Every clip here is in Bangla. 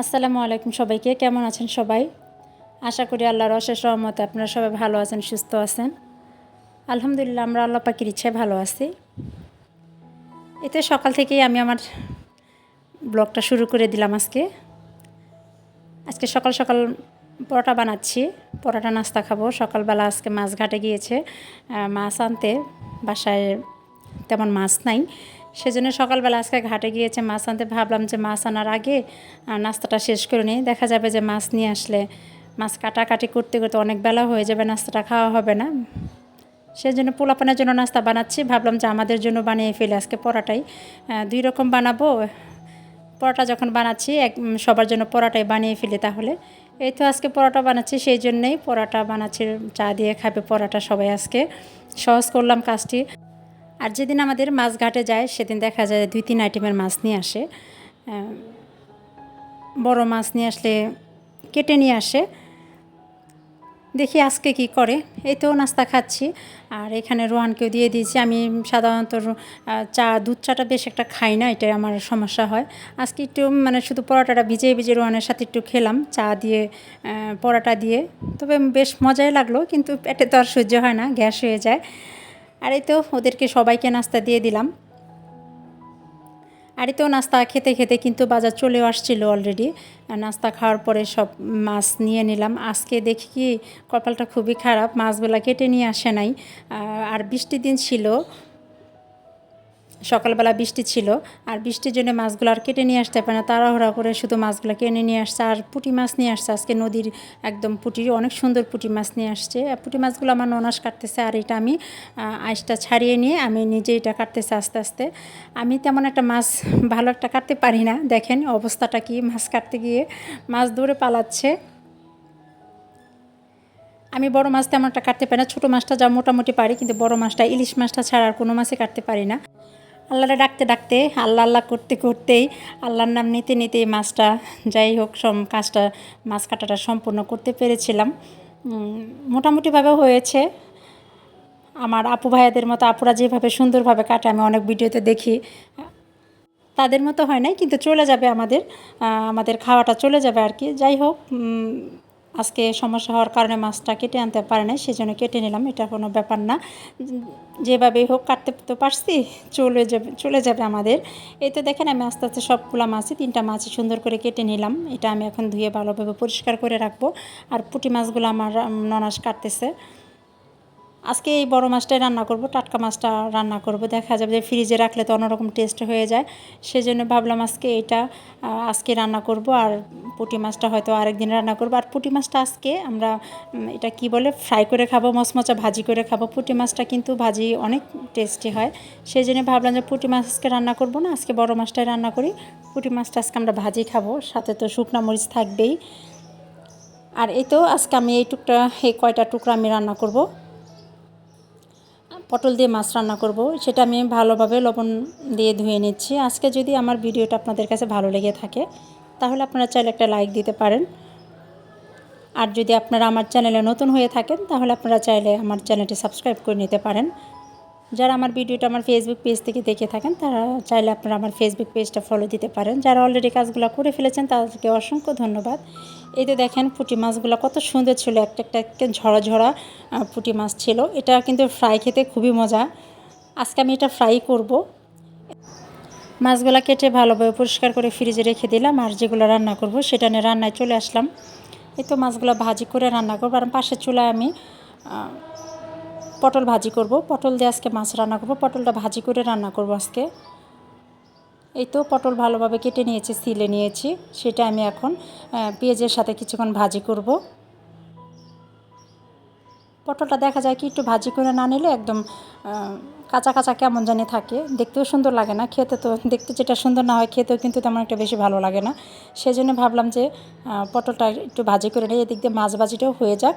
আসসালামু আলাইকুম সবাইকে। কেমন আছেন সবাই? আশা করি আল্লাহর অশেষ রহমতে আপনারা সবাই ভালো আছেন, সুস্থ আছেন। আলহামদুলিল্লাহ, আমরা আল্লাহ পাকের ইচ্ছায় ভালো আছি। এতে সকাল থেকেই আমি আমার ব্লগটা শুরু করে দিলাম। আজকে সকাল সকাল পরোটা বানাচ্ছি, পরোটা নাস্তা খাবো। সকালবেলা আজকে মাছ ঘাটে গিয়েছে মাছ আনতে, বাসায় তেমন মাছ নাই, সেজন্য সকালবেলা আজকে ঘাটে গিয়েছে মাছ আনতে। ভাবলাম যে মাছ আনার আগে নাস্তাটা শেষ করে নিই, দেখা যাবে যে মাছ নিয়ে আসলে মাছ কাটাকাটি করতে করতে অনেক বেলা হয়ে যাবে, নাস্তাটা খাওয়া হবে না। সেজন্য পোলাপানের জন্য নাস্তা বানাচ্ছি। ভাবলাম যে আমাদের জন্য বানিয়ে ফেলে আজকে পরোটাই 2 রকম বানাবো। পরোটা যখন বানাচ্ছি সবার জন্য পরোটাই বানিয়ে ফেলি তাহলে। এই তো আজকে পরোটা বানাচ্ছি, সেই জন্যই পরোটা বানাচ্ছি। চা দিয়ে খাবে পরোটা সবাই। আজকে সহজ করলাম কাজটি। আর যেদিন আমাদের মাছ ঘাটে যায় সেদিন দেখা যায় 2-3 আইটেমের মাছ নিয়ে আসে। বড় মাছ নিয়ে আসলে কেটে নিয়ে আসে। দেখি আজকে কি করে। এই তো নাস্তা খাচ্ছি। আর এখানে রোহানকেও দিয়ে দিয়েছি। আমি সাধারণত দুধ চাটা বেশ একটা খাই না, এটাই আমার সমস্যা হয়। আজকে একটু শুধু পরোটাটা ভিজিয়ে ভিজিয়ে রোহানের সাথে একটু খেলাম চা দিয়ে, পরোটা দিয়ে। তবে বেশ মজাই লাগলো, কিন্তু পেটে তো আর সহ্য হয় না, গ্যাস হয়ে যায়। আর এই তো ওদেরকে সবাইকে নাস্তা দিয়ে দিলাম। আর এই তো নাস্তা খেতে খেতে কিন্তু বাজার চলেও আসছিল অলরেডি। নাস্তা খাওয়ার পরে সব মাছ নিয়ে নিলাম। আজকে দেখি কি কপালটা খুবই খারাপ, মাছগুলা কেটে নিয়ে আসে নাই। আর বৃষ্টির দিন ছিল, সকালবেলা বৃষ্টি ছিল, আর বৃষ্টির জন্য মাছগুলো আর কেটে নিয়ে আসতে পারে না। তাড়াহুড়া করে শুধু মাছগুলো কিনে নিয়ে আসছে। আর পুঁটি মাছ নিয়ে আসছে আজকে, নদীর একদম পুঁটি, অনেক সুন্দর পুঁটি মাছ নিয়ে আসছে। পুঁটি মাছগুলো আমার ননাস কাটতেছে, আর এটা আমি আইসটা ছাড়িয়ে নিয়ে আমি নিজে এটা কাটতেছে আস্তে আস্তে। আমি তেমন একটা মাছ ভালো একটা কাটতে পারি না। দেখেন অবস্থাটা কি, মাছ কাটতে গিয়ে মাছ দৌড়ে পালাচ্ছে। আমি বড় মাছ তেমন একটা কাটতে পারি না, ছোটো মাছটা যা মোটামুটি পারি, কিন্তু বড় মাছটা, ইলিশ মাছটা ছাড়া আর কোনো মাছই কাটতে পারি না। আল্লাহরে ডাকতে ডাকতে, আল্লাহ আল্লাহ করতে করতেই, আল্লাহর নাম নিতে নিতেই মাছটা, যাই হোক, কাজটা, মাছ কাটাটা সম্পূর্ণ করতে পেরেছিলাম। মোটামুটিভাবে হয়েছে। আমার আপু ভাইয়াদের মতো, আপুরা যেভাবে সুন্দরভাবে কাটে আমি অনেক ভিডিওতে দেখি, তাদের মতো হয় নাই, কিন্তু চলে যাবে আমাদের খাওয়াটা চলে যাবে আর কি। যাই হোক, আজকে সমস্যা হওয়ার কারণে মাছটা কেটে আনতে পারে না, সেজন্য কেটে নিলাম। এটা কোনো ব্যাপার না, যেভাবেই হোক কাটতে তো পারছি, চলে যাবে আমাদের। এই তো দেখেন আমি আস্তে আস্তে সবগুলো মাছই, 3টা মাছই সুন্দর করে কেটে নিলাম। এটা আমি এখন ধুয়ে ভালোভাবে পরিষ্কার করে রাখবো। আর পুঁটি মাছগুলো আমার ননাস কাটতেছে। আজকে এই বড় মাছটাই রান্না করব, টাটকা মাছটা রান্না করব। দেখা যাবে যে ফ্রিজে রাখলে তো অন্যরকম টেস্ট হয়ে যায়, সেজন্য ভাবলাম আজকে রান্না করব। আর পুঁটি মাছটা হয়তো আরেকদিন রান্না করব। আর পুঁটি মাছটা আজকে আমরা এটা কি বলে, ফ্রাই করে খাবো, মচমচা ভাজি করে খাবো। পুঁটি মাছটা কিন্তু ভাজি অনেক টেস্টি হয়, সেই জন্য ভাবলাম যে পুঁটি মাছ আজকে রান্না করব না, আজকে বড় মাছটাই রান্না করি। পুঁটি মাছটা আজকে আমরা ভাজি খাবো, সাথে তো শুকনা মরিচ থাকবেই। আর এই তো আজকে আমি এই কয়টা টুকরা আমি রান্না করব, পটল দিয়ে মাছ রান্না করব। সেটা আমি ভালোভাবে লবণ দিয়ে ধুয়ে নিচ্ছি। আজকে যদি আমার ভিডিওটা আপনাদের কাছে ভালো লেগে থাকে তাহলে আপনারা চাইলে একটা লাইক দিতে পারেন। আর যদি আপনারা আমার চ্যানেলে নতুন হয়ে থাকেন তাহলে আপনারা চাইলে আমার চ্যানেলটি সাবস্ক্রাইব করে নিতে পারেন। যারা আমার ভিডিওটা আমার ফেসবুক পেজ থেকে দেখে থাকেন তারা চাইলে আপনারা আমার ফেসবুক পেজটা ফলো দিতে পারেন। যারা অলরেডি কাজগুলো করে ফেলেছেন তাদেরকে অসংখ্য ধন্যবাদ। এই যে দেখেন পুঁটি মাছগুলো কত সুন্দর ছিল, একটা ঝরা ঝরা পুঁটি মাছ ছিল। এটা কিন্তু ফ্রাই খেতে খুবই মজা। আজকে আমি এটা ফ্রাই করব। মাছগুলো কেটে ভালোভাবে পরিষ্কার করে ফ্রিজে রেখে দিলাম। আর যেগুলো রান্না করব সেটা নিয়ে রান্নায় চলে আসলাম। এই তো মাছগুলো ভাজি করে রান্না করবো। আর পাশের চুলায় আমি পটল ভাজি করব। পটল দিয়ে আজকে মাছ রান্না করব, পটলটা ভাজি করে রান্না করব আজকে। এই তো পটল ভালোভাবে কেটে নিয়েছি, সিলে নিয়েছি। সেটা আমি এখন পেঁয়াজের সাথে কিছুক্ষণ ভাজি করব। পটলটা দেখা যায় কি একটু ভাজি করে না নিলে একদম কাঁচা কাঁচা কেমন জানি থাকে, দেখতেও সুন্দর লাগে না। খেতে তো দেখতে যেটা সুন্দর না হয়, খেতেও কিন্তু তেমন একটা বেশি ভালো লাগে না। সেজন্য ভাবলাম যে পটলটা একটু ভাজি করে নিই, এদিক দিয়ে মাছ ভাজিটাও হয়ে যাক।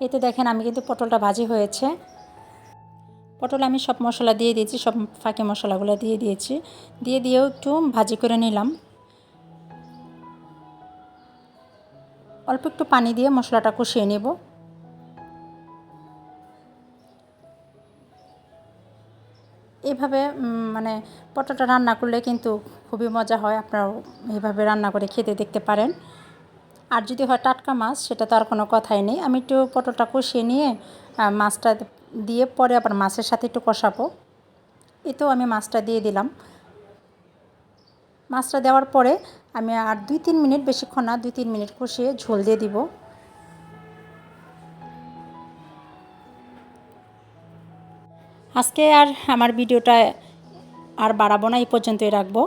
এতে দেখেন আমি কিন্তু পটলটা ভাজি হয়েছে। পটল আমি সব মশলা দিয়ে দিয়েছি, সব ফাঁকি মশলাগুলো দিয়ে দিয়েছি। দিয়েও একটু ভাজি করে নিলাম। অল্প একটু পানি দিয়ে মশলাটা কষিয়ে নেব। এভাবে মানে পটলটা রান্না করলে কিন্তু খুবই মজা হয়। আপনারাও এভাবে রান্না করে খেতে দেখতে পারেন। আর যদি হয় টাটকা মাছ, সেটা তো আর কোনো কথাই নেই। আমি একটু পটলটা কষিয়ে নিয়ে মাছটা দিয়ে পরে আবার মাছের সাথে একটু কষাবো। এতেও আমি মাছটা দিয়ে দিলাম। মাছটা দেওয়ার পরে আমি আর 2-3 মিনিট, বেশিক্ষণ না, 2-3 মিনিট কষিয়ে ঝোল দিয়ে দিব। আজকে আর আমার ভিডিওটা আর বাড়াবো না, এই পর্যন্তই রাখবো।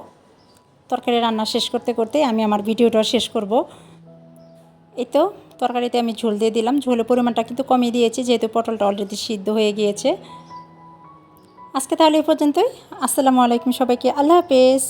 তরকারি রান্না শেষ করতে করতে আমি আমার ভিডিওটা শেষ করব। এই তো তরকারিতে আমি ঝোল দিয়ে দিলাম। ঝোলের পরিমাণটা কিন্তু কমিয়ে দিয়েছি, যেহেতু পটলটা অলরেডি সিদ্ধ হয়ে গিয়েছে। আজকে তাহলে এই পর্যন্তই। আসসালামু আলাইকুম সবাইকে, আল্লাহ হাফেজ।